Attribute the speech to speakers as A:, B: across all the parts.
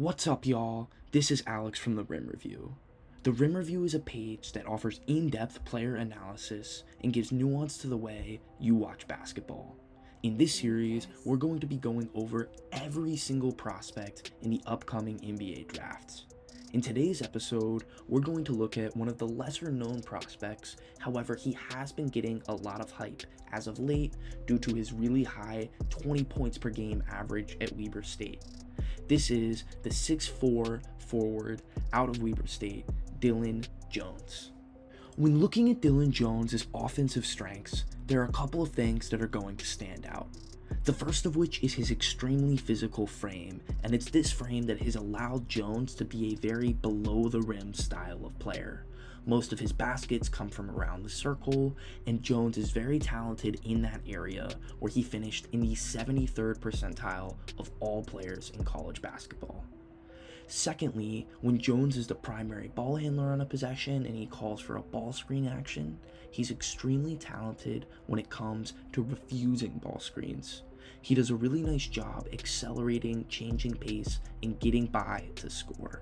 A: What's up, y'all? This is Alex from the Rim Review. The Rim Review is a page that offers in-depth player analysis and gives nuance to the way you watch basketball. In this series, we're going to be going over every single prospect in the upcoming NBA drafts. In today's episode, we're going to look at one of the lesser known prospects. However, he has been getting a lot of hype as of late due to his really high 20 points per game average at Weber State. This is the 6'4" forward out of Weber State, Dillon Jones. When looking at Dillon Jones' offensive strengths, there are a couple of things that are going to stand out. The first of which is his extremely physical frame, and it's this frame that has allowed Jones to be a very below the rim style of player. Most of his baskets come from around the circle, and Jones is very talented in that area, where he finished in the 73rd percentile of all players in college basketball. Secondly, when Jones is the primary ball handler on a possession and he calls for a ball screen action, he's extremely talented when it comes to refusing ball screens. He does a really nice job accelerating, changing pace, and getting by to score.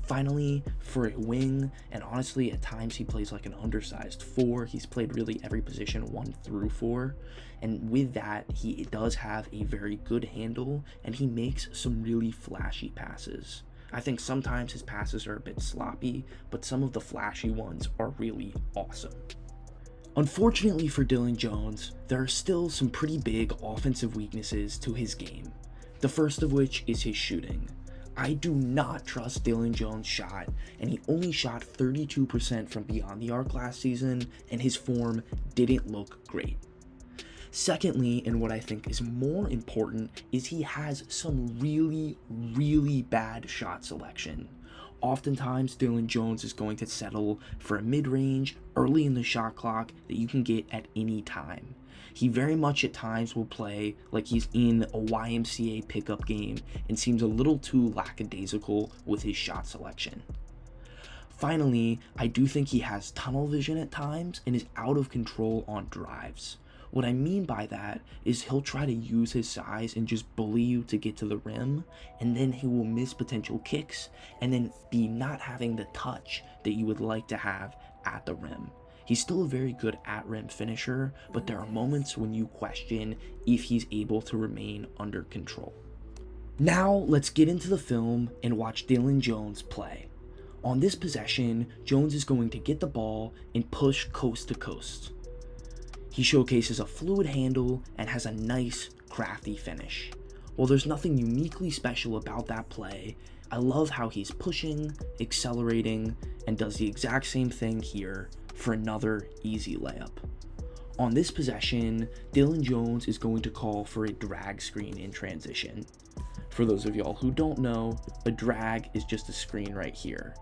A: Finally, for a wing, and honestly at times he plays like an undersized 4, he's played really every position 1 through 4, and with that he does have a very good handle and he makes some really flashy passes. I think sometimes his passes are a bit sloppy, but some of the flashy ones are really awesome. Unfortunately for Dillon Jones, there are still some pretty big offensive weaknesses to his game. The first of which is his shooting. I do not trust Dillon Jones' shot, and he only shot 32% from beyond the arc last season, and his form didn't look great. Secondly, and what I think is more important, is he has some really bad shot selection. Oftentimes, Dillon Jones is going to settle for a mid-range, early in the shot clock that you can get at any time. He very much at times will play like he's in a YMCA pickup game and seems a little too lackadaisical with his shot selection. Finally, I do think he has tunnel vision at times and is out of control on drives. What I mean by that is he'll try to use his size and just bully you to get to the rim, and then he will miss potential kicks and then be not having the touch that you would like to have at the rim. He's still a very good at-rim finisher, but there are moments when you question if he's able to remain under control. Now let's get into the film and watch Dillon Jones play. On this possession, Jones is going to get the ball and push coast to coast. He showcases a fluid handle and has a nice, crafty finish. While there's nothing uniquely special about that play, I love how he's pushing, accelerating, and does the exact same thing here for another easy layup. On this possession, Dillon Jones is going to call for a drag screen in transition. For those of y'all who don't know, a drag is just a screen right here.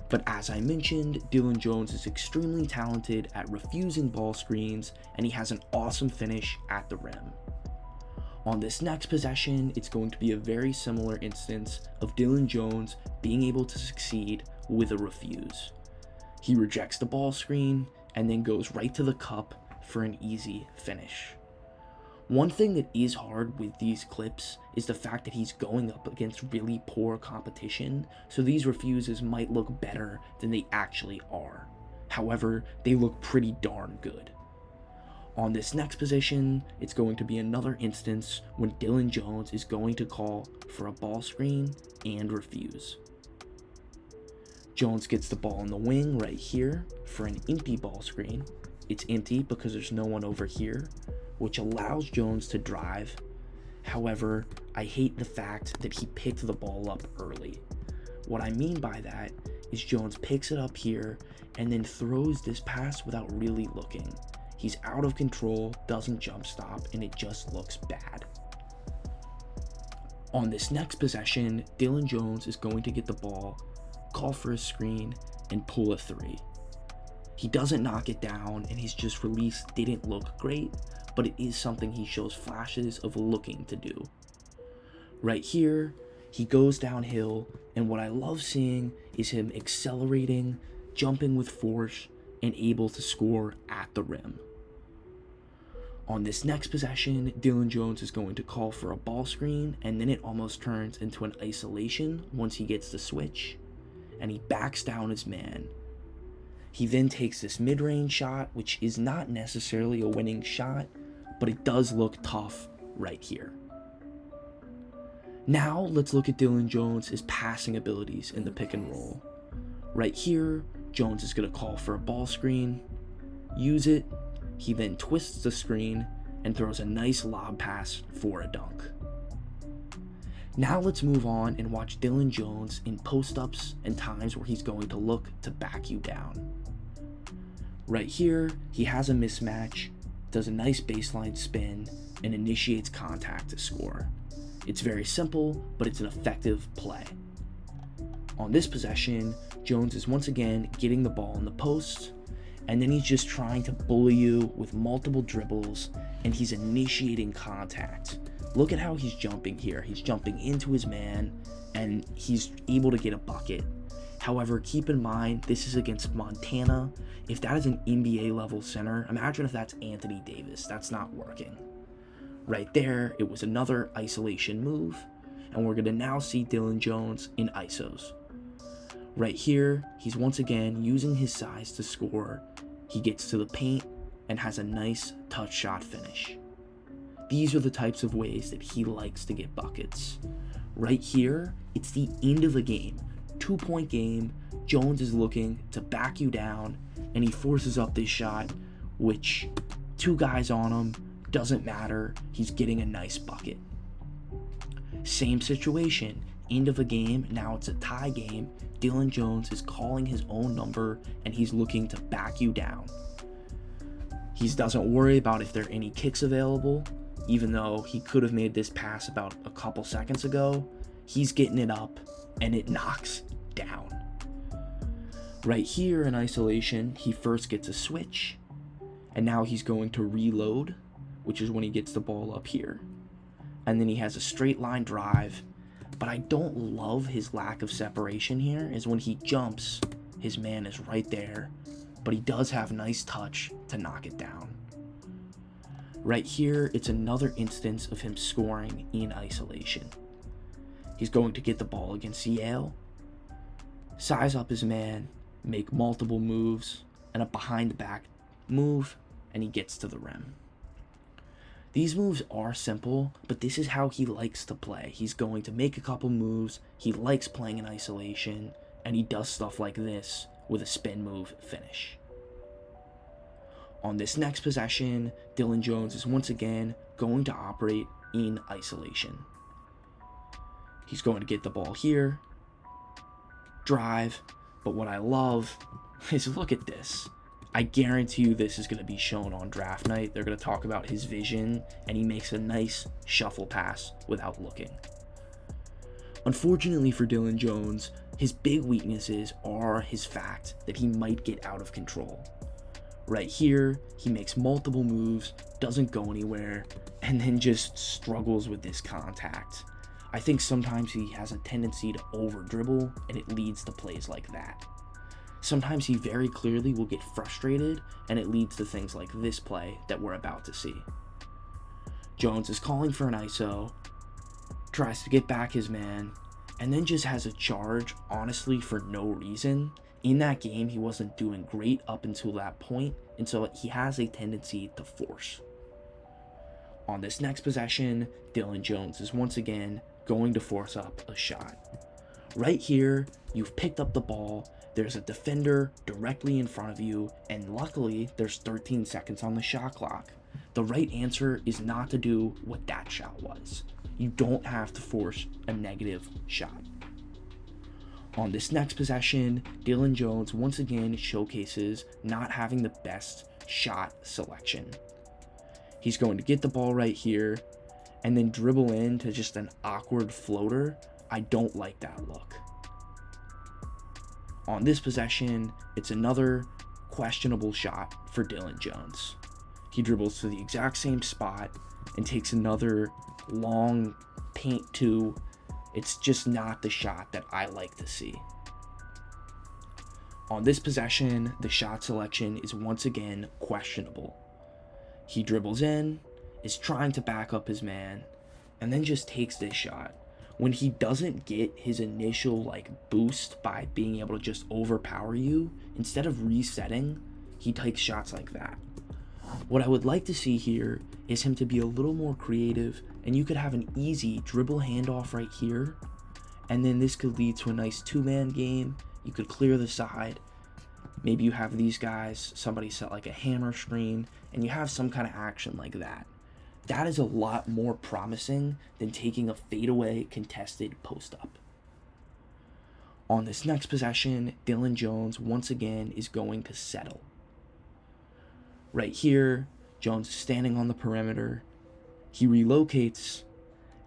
A: But as I mentioned, Dillon Jones is extremely talented at refusing ball screens, and he has an awesome finish at the rim. On this next possession, it's going to be a very similar instance of Dillon Jones being able to succeed with a refuse. He rejects the ball screen and then goes right to the cup for an easy finish. One thing that is hard with these clips is the fact that he's going up against really poor competition, so these refuses might look better than they actually are. However, they look pretty darn good. On this next position, it's going to be another instance when Dillon Jones is going to call for a ball screen and refuse. Jones gets the ball in the wing right here for an empty ball screen. It's empty because there's no one over here, which allows Jones to drive. However, I hate the fact that he picked the ball up early. What I mean by that is Jones picks it up here and then throws this pass without really looking. He's out of control, doesn't jump stop, and it just looks bad. On this next possession, Dillon Jones is going to get the ball, call for a screen, and pull a 3. He doesn't knock it down, and his just release didn't look great, but it is something he shows flashes of looking to do. Right here, he goes downhill, and what I love seeing is him accelerating, jumping with force, and able to score at the rim. On this next possession, Dillon Jones is going to call for a ball screen, and then it almost turns into an isolation once he gets the switch, and he backs down his man. He then takes this mid-range shot, which is not necessarily a winning shot, but it does look tough right here. Now let's look at Dillon Jones' passing abilities in the pick and roll. Right here, Jones is going to call for a ball screen, use it, he then twists the screen and throws a nice lob pass for a dunk. Now let's move on and watch Dillon Jones in post-ups and times where he's going to look to back you down. Right here, he has a mismatch, does a nice baseline spin, and initiates contact to score. It's very simple, but it's an effective play. On this possession, Jones is once again getting the ball in the post, and then he's just trying to bully you with multiple dribbles, and he's initiating contact. Look at how he's jumping here. He's jumping into his man, and he's able to get a bucket. However, keep in mind, this is against Montana. If that is an NBA level center, imagine if that's Anthony Davis. That's not working. Right there, it was another isolation move, and we're going to now see Dillon Jones in ISOs. Right here, he's once again using his size to score. He gets to the paint and has a nice touch shot finish. These are the types of ways that he likes to get buckets. Right here, it's the end of the game. 2-point game, Jones is looking to back you down, and he forces up this shot, which 2 guys on him, doesn't matter, he's getting a nice bucket. Same situation, end of a game, now it's a tie game, Dillon Jones is calling his own number, and he's looking to back you down. He doesn't worry about if there are any kicks available, even though he could have made this pass about a couple seconds ago. He's getting it up, and it knocks down. Right here in isolation, he first gets a switch, and now he's going to reload, which is when he gets the ball up here. And then he has a straight line drive, but I don't love his lack of separation here, is when he jumps, his man is right there, but he does have nice touch to knock it down. Right here, it's another instance of him scoring in isolation. He's going to get the ball against Yale, size up his man, make multiple moves, and a behind the back move, and he gets to the rim. These moves are simple, but this is how he likes to play. He's going to make a couple moves, he likes playing in isolation, and he does stuff like this with a spin move finish. On this next possession, Dillon Jones is once again going to operate in isolation. He's going to get the ball here, drive, but what I love is look at this. I guarantee you this is going to be shown on draft night. They're going to talk about his vision, and he makes a nice shuffle pass without looking. Unfortunately for Dillon Jones, his big weaknesses are his fact that he might get out of control. Right here, he makes multiple moves, doesn't go anywhere, and then just struggles with this contact. I think sometimes he has a tendency to over dribble, and it leads to plays like that. Sometimes he very clearly will get frustrated, and it leads to things like this play that we're about to see. Jones is calling for an ISO, tries to get back his man, and then just has a charge, honestly, for no reason. In that game, he wasn't doing great up until that point, and so he has a tendency to force. On this next possession, Dillon Jones is once again going to force up a shot. Right here, you've picked up the ball, there's a defender directly in front of you, and luckily, there's 13 seconds on the shot clock. The right answer is not to do what that shot was. You don't have to force a negative shot. On this next possession, Dillon Jones once again showcases not having the best shot selection. He's going to get the ball right here and then dribble into just an awkward floater. I don't like that look. On this possession, it's another questionable shot for Dillon Jones. He dribbles to the exact same spot and takes another long paint two. It's just not the shot that I like to see. On this possession, the shot selection is once again questionable. He dribbles in, is trying to back up his man, and then just takes this shot. When he doesn't get his initial boost by being able to just overpower you, instead of resetting, he takes shots like that. What I would like to see here is him to be a little more creative, and you could have an easy dribble handoff right here, and then this could lead to a nice two-man game. You could clear the side. Maybe you have these guys, somebody set a hammer screen, and you have some kind of action like that. That is a lot more promising than taking a fadeaway contested post-up. On this next possession, Dillon Jones once again is going to settle. Right here, Jones is standing on the perimeter. He relocates,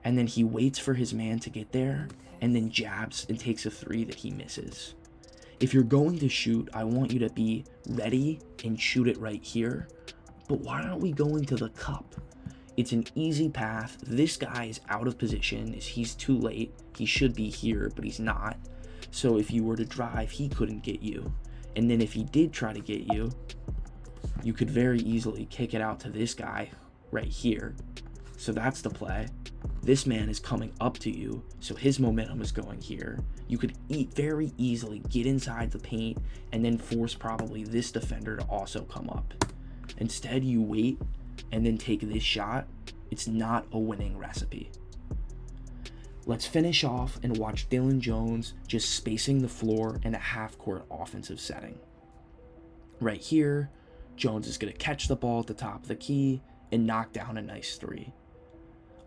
A: and then he waits for his man to get there, and then jabs and takes a three that he misses. If you're going to shoot, I want you to be ready and shoot it right here. But why aren't we going to the cup? It's an easy path. This guy is out of position. He's too late. He should be here, but he's not. So if you were to drive, he couldn't get you. And then if he did try to get you, you could very easily kick it out to this guy right here. So that's the play. This man is coming up to you, so his momentum is going here. You could very easily get inside the paint and then force probably this defender to also come up. Instead, you wait and then take this shot. It's not a winning recipe. Let's finish off and watch Dillon Jones just spacing the floor in a half-court offensive setting. Right here, Jones is going to catch the ball at the top of the key and knock down a nice three.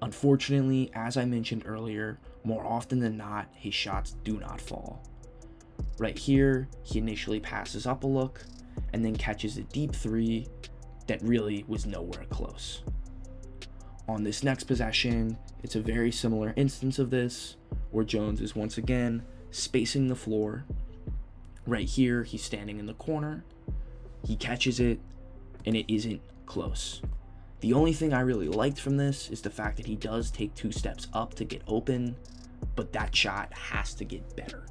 A: Unfortunately, as I mentioned earlier, more often than not, his shots do not fall. Right here, he initially passes up a look and then catches a deep three that really was nowhere close. On this next possession, it's a very similar instance of this, where Jones is once again spacing the floor. Right here, he's standing in the corner, he catches it, and it isn't close. The only thing I really liked from this is the fact that he does take 2 steps up to get open, but that shot has to get better.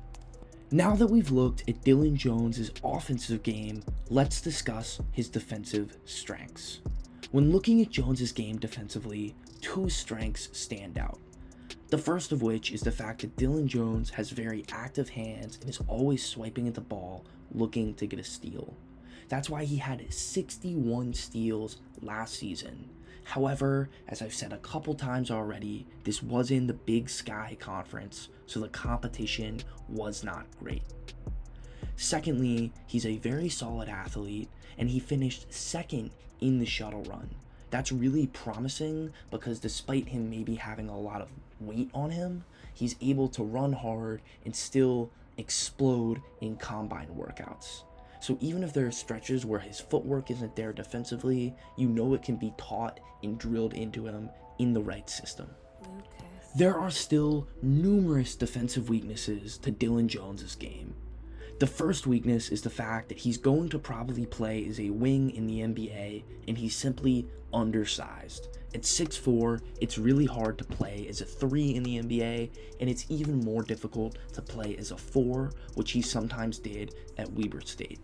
A: Now that we've looked at Dillon Jones' offensive game, let's discuss his defensive strengths. When looking at Jones' game defensively, 2 strengths stand out. The first of which is the fact that Dillon Jones has very active hands and is always swiping at the ball, looking to get a steal. That's why he had 61 steals last season. However, as I've said a couple times already, this was in the Big Sky Conference, so the competition was not great. Secondly, he's a very solid athlete, and he finished second in the shuttle run. That's really promising because despite him maybe having a lot of weight on him, he's able to run hard and still explode in combine workouts. So even if there are stretches where his footwork isn't there defensively, you know it can be taught and drilled into him in the right system. There are still numerous defensive weaknesses to Dillon Jones' game. The first weakness is the fact that he's going to probably play as a wing in the NBA, and he's simply undersized. At 6'4", it's really hard to play as a 3 in the NBA, and it's even more difficult to play as a 4, which he sometimes did at Weber State.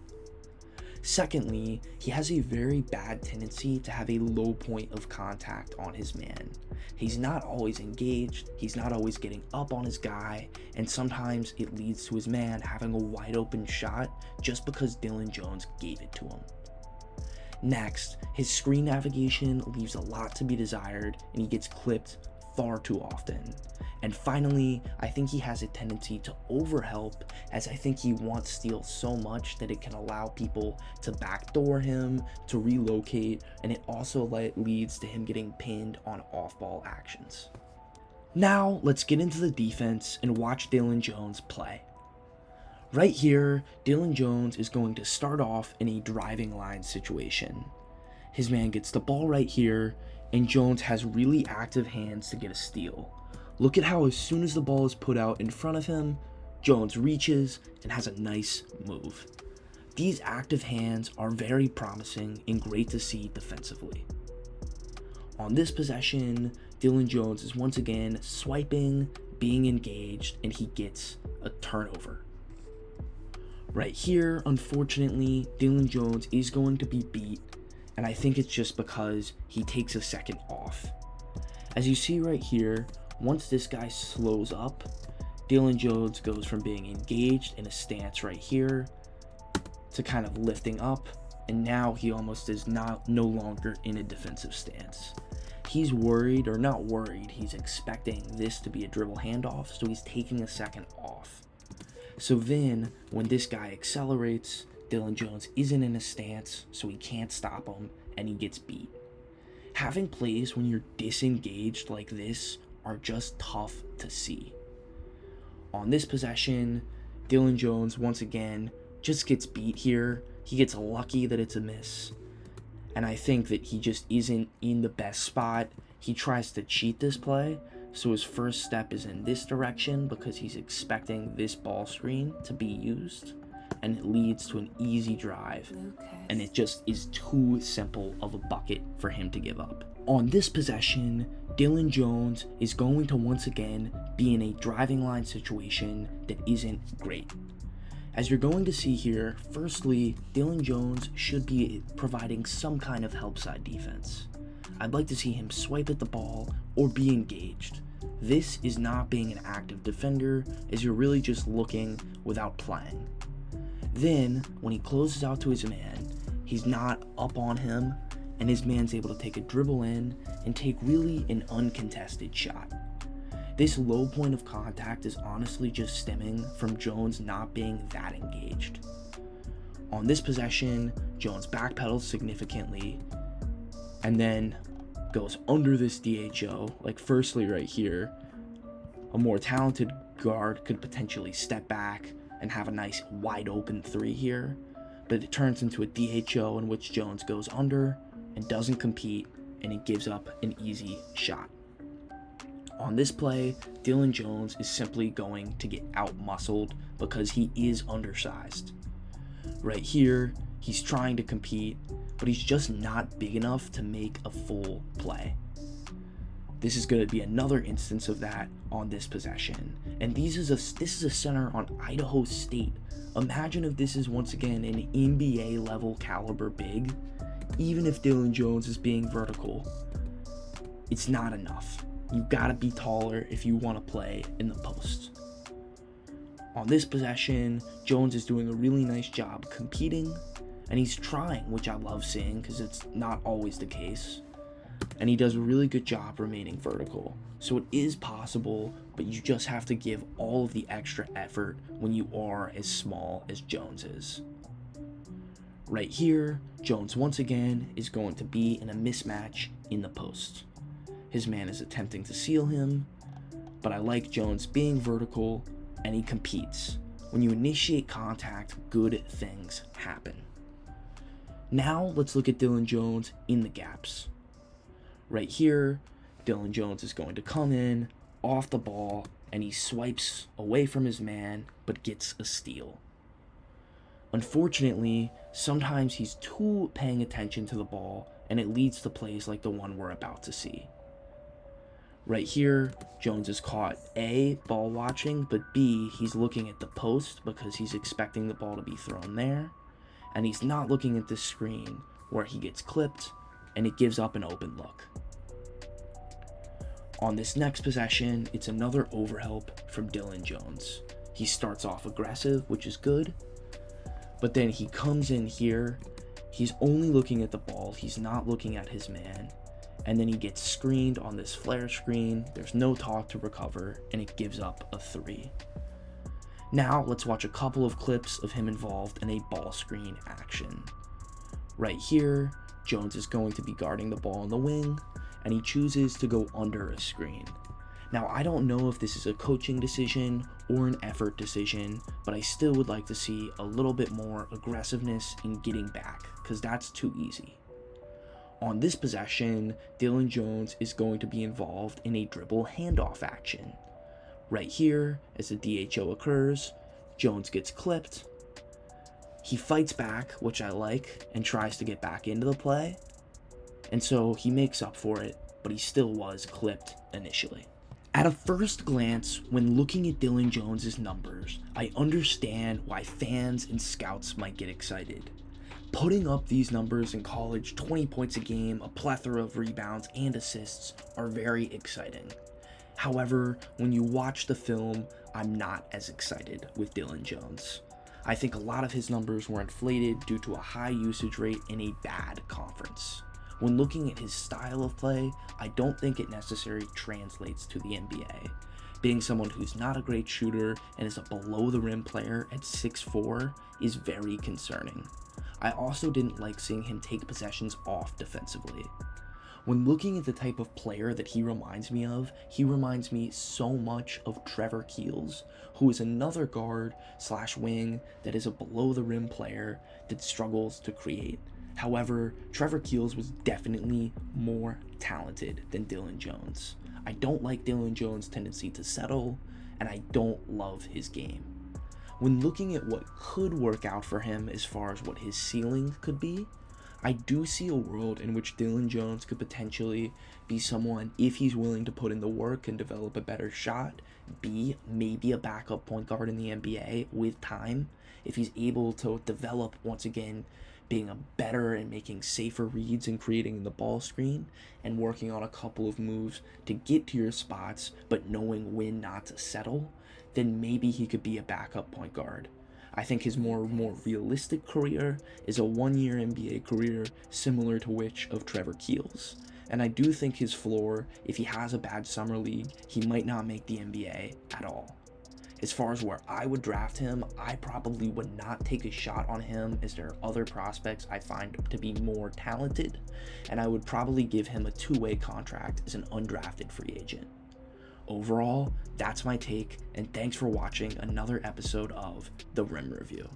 A: Secondly, he has a very bad tendency to have a low point of contact on his man. He's not always engaged, he's not always getting up on his guy, and sometimes it leads to his man having a wide open shot just because Dillon Jones gave it to him. Next, his screen navigation leaves a lot to be desired, and he gets clipped far too often. And finally, I think he has a tendency to overhelp, as I think he wants steals so much that it can allow people to backdoor him, to relocate, and it also leads to him getting pinned on off-ball actions. Now, let's get into the defense and watch Dillon Jones play. Right here, Dillon Jones is going to start off in a driving line situation. His man gets the ball right here, and Jones has really active hands to get a steal. Look at how as soon as the ball is put out in front of him, Jones reaches and has a nice move. These active hands are very promising and great to see defensively. On this possession, Dillon Jones is once again swiping, being engaged, and he gets a turnover. Right here, unfortunately, Dillon Jones is going to be beat, and I think it's just because he takes a second off. As you see right here, once this guy slows up, Dillon Jones goes from being engaged in a stance right here to kind of lifting up, and now he almost is no longer in a defensive stance. He's worried, or not worried, he's expecting this to be a dribble handoff, so he's taking a second off. So then, when this guy accelerates, Dillon Jones isn't in a stance, so he can't stop him, and he gets beat. Having plays when you're disengaged like this are just tough to see. On this possession, Dillon Jones once again just gets beat here. He gets lucky that it's a miss. And I think that he just isn't in the best spot. He tries to cheat this play, so his first step is in this direction because he's expecting this ball screen to be used, and it leads to an easy drive, and it just is too simple of a bucket for him to give up. On this possession, Dillon Jones is going to once again be in a driving line situation that isn't great. As you're going to see here, firstly, Dillon Jones should be providing some kind of help side defense. I'd like to see him swipe at the ball or be engaged. This is not being an active defender, as you're really just looking without playing. Then, when he closes out to his man, he's not up on him, and his man's able to take a dribble in and take really an uncontested shot. This low point of contact is honestly just stemming from Jones not being that engaged. On this possession, Jones backpedals significantly and then goes under this DHO. Like, firstly right here, a more talented guard could potentially step back and have a nice wide open three here, but it turns into a DHO in which Jones goes under and doesn't compete, and it gives up an easy shot. On this play, Dillon Jones is simply going to get out-muscled because he is undersized. Right here, he's trying to compete, but he's just not big enough to make a full play. This is going to be another instance of that on this possession. And this is a center on Idaho State. Imagine if this is once again an NBA level caliber big. Even if Dillon Jones is being vertical, it's not enough. You gotta be taller if you want to play in the post. On this possession, Jones is doing a really nice job competing, and he's trying, which I love seeing because it's not always the case. And he does a really good job remaining vertical. So it is possible, but you just have to give all of the extra effort when you are as small as Jones is. Right here, Jones once again is going to be in a mismatch in the post. His man is attempting to seal him, but I like Jones being vertical, and he competes. When you initiate contact, good things happen. Now let's look at Dillon Jones in the gaps. Right here, Dillon Jones is going to come in off the ball, and he swipes away from his man, but gets a steal. Unfortunately, sometimes he's too paying attention to the ball, and it leads to plays like the one we're about to see. Right here, Jones is caught A, ball watching, but B, he's looking at the post because he's expecting the ball to be thrown there, and he's not looking at this screen where he gets clipped, and it gives up an open look. On this next possession, it's another overhelp from Dillon Jones. He starts off aggressive, which is good, but then he comes in here, he's only looking at the ball, he's not looking at his man, and then he gets screened on this flare screen. There's no talk to recover, and it gives up a 3. Now let's watch a couple of clips of him involved in a ball screen action. Right here, Jones is going to be guarding the ball on the wing, and he chooses to go under a screen. Now, I don't know if this is a coaching decision or an effort decision, but I still would like to see a little bit more aggressiveness in getting back, because that's too easy. On this possession, Dillon Jones is going to be involved in a dribble handoff action. Right here, as the DHO occurs, Jones gets clipped. He fights back, which I like, and tries to get back into the play. And so he makes up for it, but he still was clipped initially. At a first glance, when looking at Dillon Jones's numbers, I understand why fans and scouts might get excited. Putting up these numbers in college, 20 points a game, a plethora of rebounds and assists, are very exciting. However, when you watch the film, I'm not as excited with Dillon Jones. I think a lot of his numbers were inflated due to a high usage rate in a bad conference. When looking at his style of play, I don't think it necessarily translates to the NBA. Being someone who's not a great shooter and is a below the rim player at 6'4" is very concerning. I also didn't like seeing him take possessions off defensively. When looking at the type of player that he reminds me of, he reminds me so much of Trevor Keels, who is another guard / wing that is a below the rim player that struggles to create. However, Trevor Keels was definitely more talented than Dillon Jones. I don't like Dillon Jones' tendency to settle, and I don't love his game. When looking at what could work out for him as far as what his ceiling could be, I do see a world in which Dillon Jones could potentially be someone, if he's willing to put in the work and develop a better shot, be maybe a backup point guard in the NBA with time. If he's able to develop, once again, being a better and making safer reads and creating the ball screen and working on a couple of moves to get to your spots but knowing when not to settle, then maybe he could be a backup point guard. I think his more realistic career is a 1-year NBA career similar to which of Trevor Keels. And I do think his floor, if he has a bad summer league, he might not make the NBA at all. As far as where I would draft him, I probably would not take a shot on him as there are other prospects I find to be more talented, and I would probably give him a 2-way contract as an undrafted free agent. Overall, that's my take, and thanks for watching another episode of The Rim Review.